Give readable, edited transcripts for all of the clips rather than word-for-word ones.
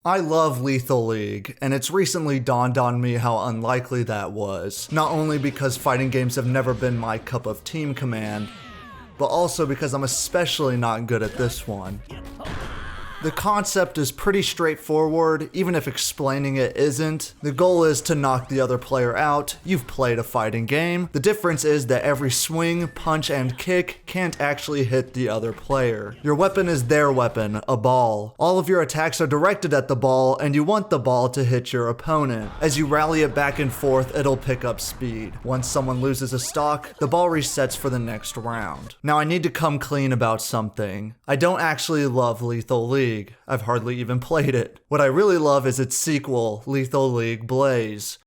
I love Lethal League, and it's recently dawned on me how unlikely that was. Not only because fighting games have never been my cup of team command, but also because I'm especially not good at this one. The concept is pretty straightforward, even if explaining it isn't. The goal is to knock the other player out. You've played a fighting game. The difference is that every swing, punch, and kick can't actually hit the other player. Your weapon is their weapon, a ball. All of your attacks are directed at the ball, and you want the ball to hit your opponent. As you rally it back and forth, it'll pick up speed. Once someone loses a stock, the ball resets for the next round. Now I need to come clean about something. I don't actually love Lethal League. I've hardly even played it. What I really love is its sequel, Lethal League Blaze.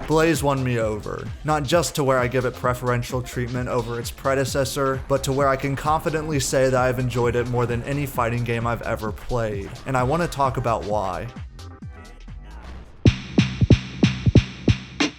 Blaze won me over, not just to where I give it preferential treatment over its predecessor, but to where I can confidently say that I've enjoyed it more than any fighting game I've ever played, and I want to talk about why.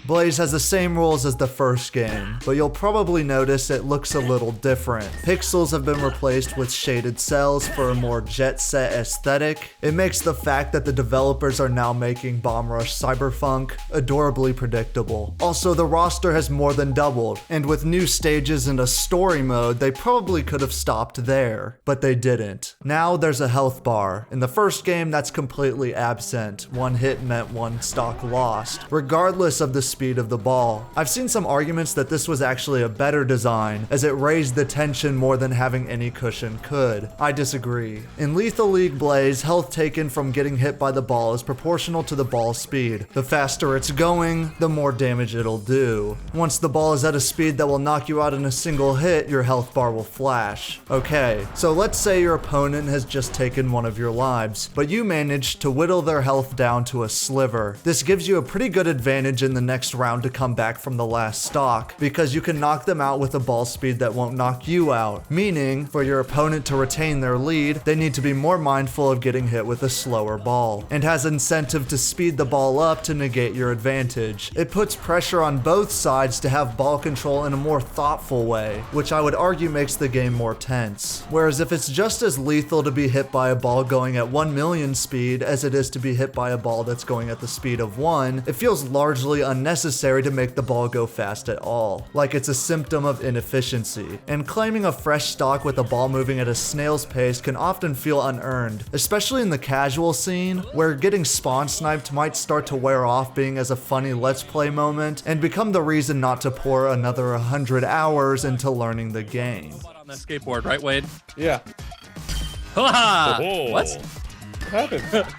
Blaze has the same rules as the first game, but you'll probably notice it looks a little different. Pixels have been replaced with shaded cells for a more jet-set aesthetic. It makes the fact that the developers are now making Bomb Rush Cyberpunk adorably predictable. Also, the roster has more than doubled, and with new stages and a story mode, they probably could have stopped there, but they didn't. Now there's a health bar. In the first game, that's completely absent. One hit meant one stock lost, regardless of the speed of the ball. I've seen some arguments that this was actually a better design, as it raised the tension more than having any cushion could. I disagree. In Lethal League Blaze, health taken from getting hit by the ball is proportional to the ball's speed. The faster it's going, the more damage it'll do. Once the ball is at a speed that will knock you out in a single hit, your health bar will flash. Okay, so let's say your opponent has just taken one of your lives, but you managed to whittle their health down to a sliver. This gives you a pretty good advantage in the next round to come back from the last stock, because you can knock them out with a ball speed that won't knock you out. Meaning, for your opponent to retain their lead, they need to be more mindful of getting hit with a slower ball, and has incentive to speed the ball up to negate your advantage. It puts pressure on both sides to have ball control in a more thoughtful way, which I would argue makes the game more tense. Whereas if it's just as lethal to be hit by a ball going at 1 million speed as it is to be hit by a ball that's going at the speed of 1, it feels largely unnecessary to make the ball go fast at all, like it's a symptom of inefficiency. And claiming a fresh stock with the ball moving at a snail's pace can often feel unearned, especially in the casual scene, where getting spawn sniped might start to wear off being as a funny let's play moment, and become the reason not to pour another 100 hours into learning the game. On the skateboard, right, Wade? Yeah. Oh. What? What happened?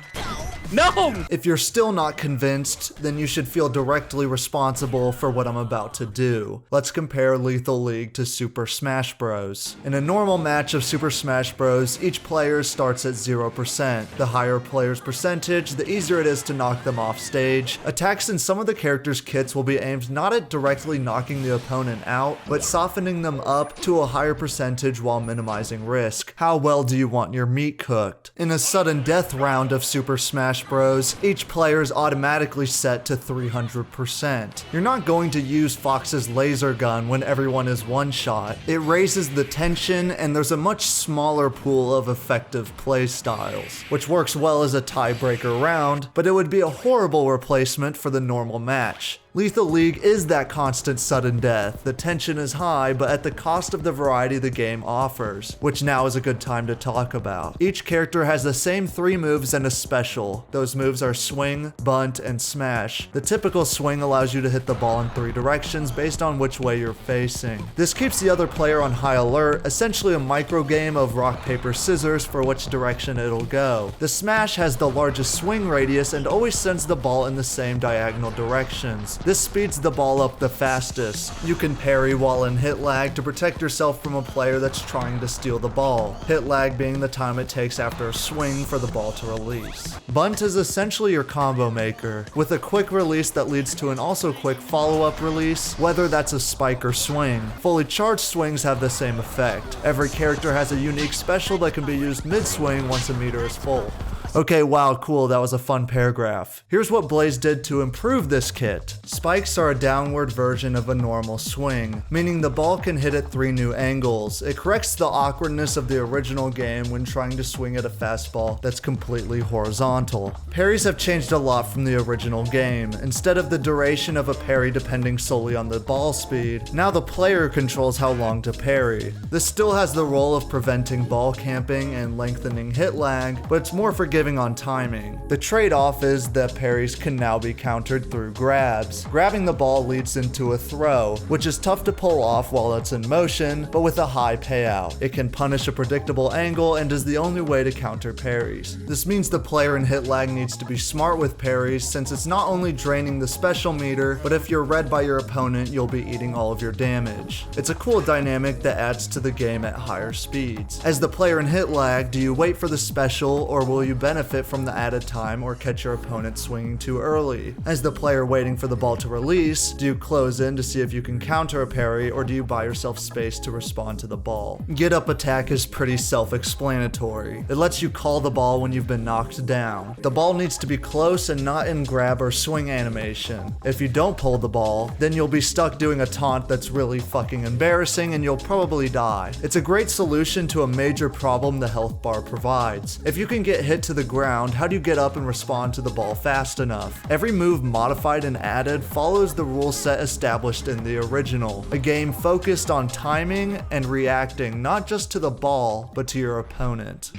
No! If you're still not convinced, then you should feel directly responsible for what I'm about to do. Let's compare Lethal League to Super Smash Bros. In a normal match of Super Smash Bros, each player starts at 0%. The higher player's percentage, the easier it is to knock them off stage. Attacks in some of the characters' kits will be aimed not at directly knocking the opponent out, but softening them up to a higher percentage while minimizing risk. How well do you want your meat cooked? In a sudden death round of Super Smash Bros, each player is automatically set to 300%. You're not going to use Fox's laser gun when everyone is one shot. It raises the tension, and there's a much smaller pool of effective play styles, which works well as a tiebreaker round, but it would be a horrible replacement for the normal match. Lethal League is that constant sudden death. The tension is high, but at the cost of the variety the game offers, which now is a good time to talk about. Each character has the same 3 moves and a special. Those moves are swing, bunt, and smash. The typical swing allows you to hit the ball in 3 directions based on which way you're facing. This keeps the other player on high alert, essentially a micro game of rock, paper, scissors for which direction it'll go. The smash has the largest swing radius and always sends the ball in the same diagonal directions. This speeds the ball up the fastest. You can parry while in hit lag to protect yourself from a player that's trying to steal the ball. Hit lag being the time it takes after a swing for the ball to release. Bunt is essentially your combo maker, with a quick release that leads to an also quick follow-up release, whether that's a spike or swing. Fully charged swings have the same effect. Every character has a unique special that can be used mid-swing once a meter is full. Okay, wow, cool, that was a fun paragraph. Here's what Blaze did to improve this kit. Spikes are a downward version of a normal swing, meaning the ball can hit at 3 new angles. It corrects the awkwardness of the original game when trying to swing at a fastball that's completely horizontal. Parries have changed a lot from the original game. Instead of the duration of a parry depending solely on the ball speed, now the player controls how long to parry. This still has the role of preventing ball camping and lengthening hit lag, but it's more forgiving on timing. The trade-off is that parries can now be countered through grabs. Grabbing the ball leads into a throw, which is tough to pull off while it's in motion, but with a high payout. It can punish a predictable angle and is the only way to counter parries. This means the player in hit lag needs to be smart with parries, since it's not only draining the special meter, but if you're read by your opponent, you'll be eating all of your damage. It's a cool dynamic that adds to the game at higher speeds. As the player in hit lag, do you wait for the special, or will you benefit from the added time or catch your opponent swinging too early? As the player waiting for the ball to release, do you close in to see if you can counter a parry, or do you buy yourself space to respond to the ball? Get up attack is pretty self-explanatory. It lets you call the ball when you've been knocked down. The ball needs to be close and not in grab or swing animation. If you don't pull the ball, then you'll be stuck doing a taunt that's really fucking embarrassing and you'll probably die. It's a great solution to a major problem the health bar provides. If you can get hit to the ground, how do you get up and respond to the ball fast enough? Every move modified and added follows the rule set established in the original. A game focused on timing and reacting not just to the ball, but to your opponent.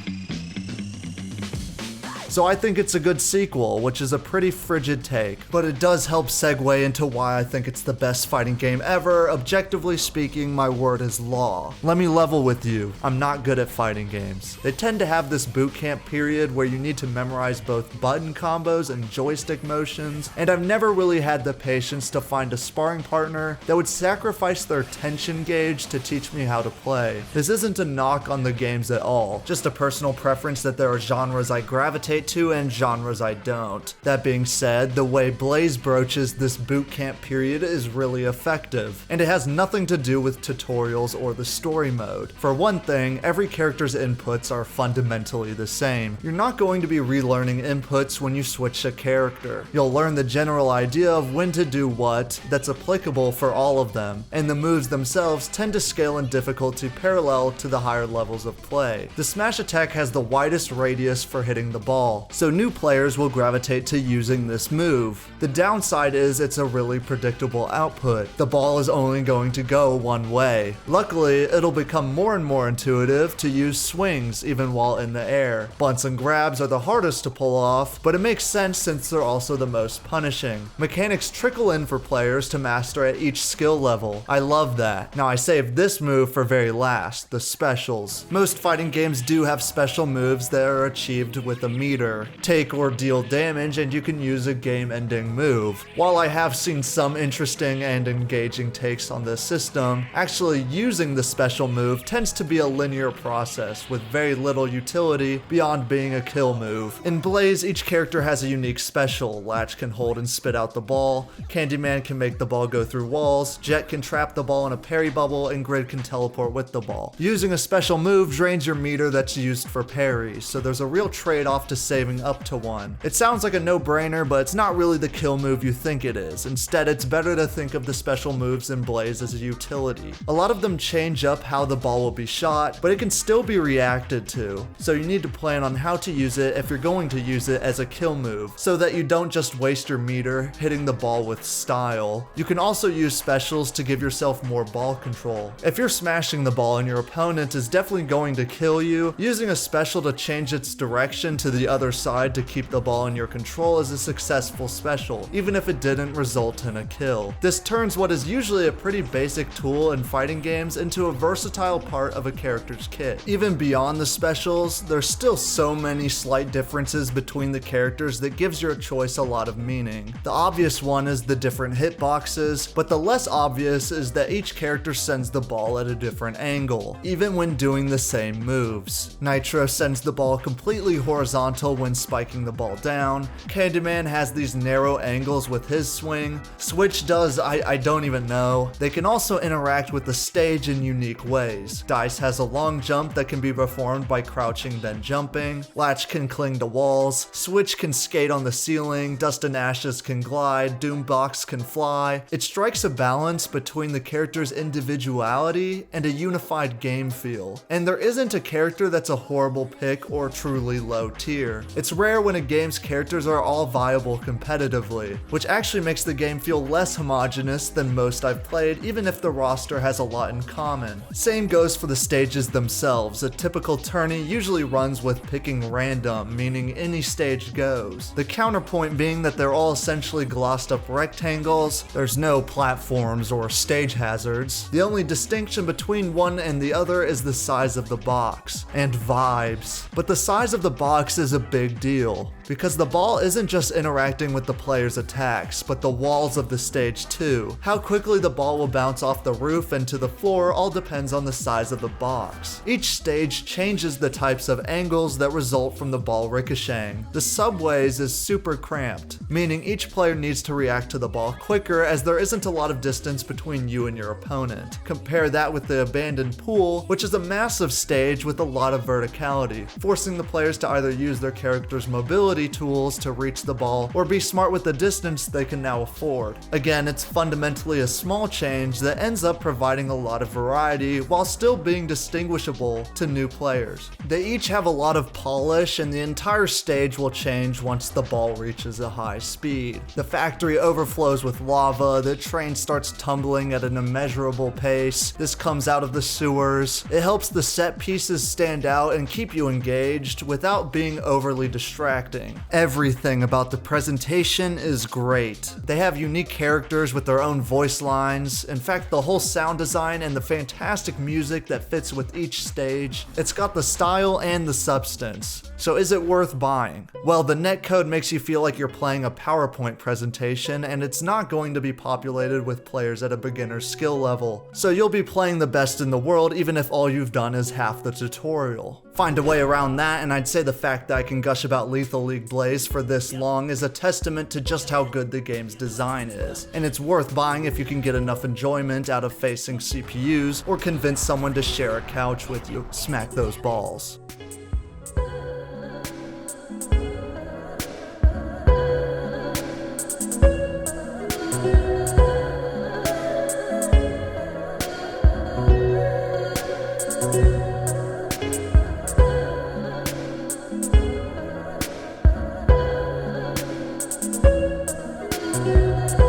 So I think it's a good sequel, which is a pretty frigid take, but it does help segue into why I think it's the best fighting game ever. Objectively speaking, my word is law. Let me level with you, I'm not good at fighting games. They tend to have this boot camp period where you need to memorize both button combos and joystick motions, and I've never really had the patience to find a sparring partner that would sacrifice their tension gauge to teach me how to play. This isn't a knock on the games at all, just a personal preference that there are genres I gravitate to and genres I don't. That being said, the way Blaze broaches this bootcamp period is really effective, and it has nothing to do with tutorials or the story mode. For one thing, every character's inputs are fundamentally the same. You're not going to be relearning inputs when you switch a character. You'll learn the general idea of when to do what that's applicable for all of them, and the moves themselves tend to scale in difficulty parallel to the higher levels of play. The smash attack has the widest radius for hitting the ball, so new players will gravitate to using this move. The downside is it's a really predictable output. The ball is only going to go one way. Luckily, it'll become more and more intuitive to use swings even while in the air. Bunts and grabs are the hardest to pull off, but it makes sense since they're also the most punishing. Mechanics trickle in for players to master at each skill level. I love that. Now I saved this move for very last, the specials. Most fighting games do have special moves that are achieved with a meter. Take or deal damage and you can use a game-ending move. While I have seen some interesting and engaging takes on this system, actually using the special move tends to be a linear process with very little utility beyond being a kill move. In Blaze, each character has a unique special. Latch can hold and spit out the ball, Candyman can make the ball go through walls, Jet can trap the ball in a parry bubble, and Grid can teleport with the ball. Using a special move drains your meter that's used for parries, so there's a real trade-off to saving up to one. It sounds like a no-brainer, but it's not really the kill move you think it is. Instead, it's better to think of the special moves in Blaze as a utility. A lot of them change up how the ball will be shot, but it can still be reacted to, so you need to plan on how to use it if you're going to use it as a kill move, so that you don't just waste your meter hitting the ball with style. You can also use specials to give yourself more ball control. If you're smashing the ball and your opponent is definitely going to kill you, using a special to change its direction to the other side to keep the ball in your control is a successful special, even if it didn't result in a kill. This turns what is usually a pretty basic tool in fighting games into a versatile part of a character's kit. Even beyond the specials, there's still so many slight differences between the characters that gives your choice a lot of meaning. The obvious one is the different hitboxes, but the less obvious is that each character sends the ball at a different angle, even when doing the same moves. Nitro sends the ball completely horizontal when spiking the ball down. Candyman has these narrow angles with his swing. Switch does I don't even know. They can also interact with the stage in unique ways. Dice has a long jump that can be performed by crouching then jumping. Latch can cling to walls. Switch can skate on the ceiling. Dust and Ashes can glide. Boombox can fly. It strikes a balance between the character's individuality and a unified game feel. And there isn't a character that's a horrible pick or truly low tier. It's rare when a game's characters are all viable competitively, which actually makes the game feel less homogeneous than most I've played, even if the roster has a lot in common. Same goes for the stages themselves. A typical tourney usually runs with picking random, meaning any stage goes. The counterpoint being that they're all essentially glossed up rectangles. There's no platforms or stage hazards. The only distinction between one and the other is the size of the box and vibes. But the size of the box is a big deal, because the ball isn't just interacting with the player's attacks, but the walls of the stage too. How quickly the ball will bounce off the roof and to the floor all depends on the size of the box. Each stage changes the types of angles that result from the ball ricocheting. The subways is super cramped, meaning each player needs to react to the ball quicker as there isn't a lot of distance between you and your opponent. Compare that with the abandoned pool, which is a massive stage with a lot of verticality, forcing the players to either use their character's mobility tools to reach the ball or be smart with the distance they can now afford. Again, it's fundamentally a small change that ends up providing a lot of variety while still being distinguishable to new players. They each have a lot of polish, and the entire stage will change once the ball reaches a high speed. The factory overflows with lava, the train starts tumbling at an immeasurable pace. This comes out of the sewers. It helps the set pieces stand out and keep you engaged without being overly distracting. Everything about the presentation is great. They have unique characters with their own voice lines. In fact, the whole sound design and the fantastic music that fits with each stage. It's got the style and the substance. So is it worth buying? Well, the netcode makes you feel like you're playing a PowerPoint presentation, and it's not going to be populated with players at a beginner's skill level. So you'll be playing the best in the world even if all you've done is half the tutorial. Find a way around that, and I'd say the fact that I can gush about Lethal League Blaze for this long is a testament to just how good the game's design is. And it's worth buying if you can get enough enjoyment out of facing CPUs or convince someone to share a couch with you. Smack those balls.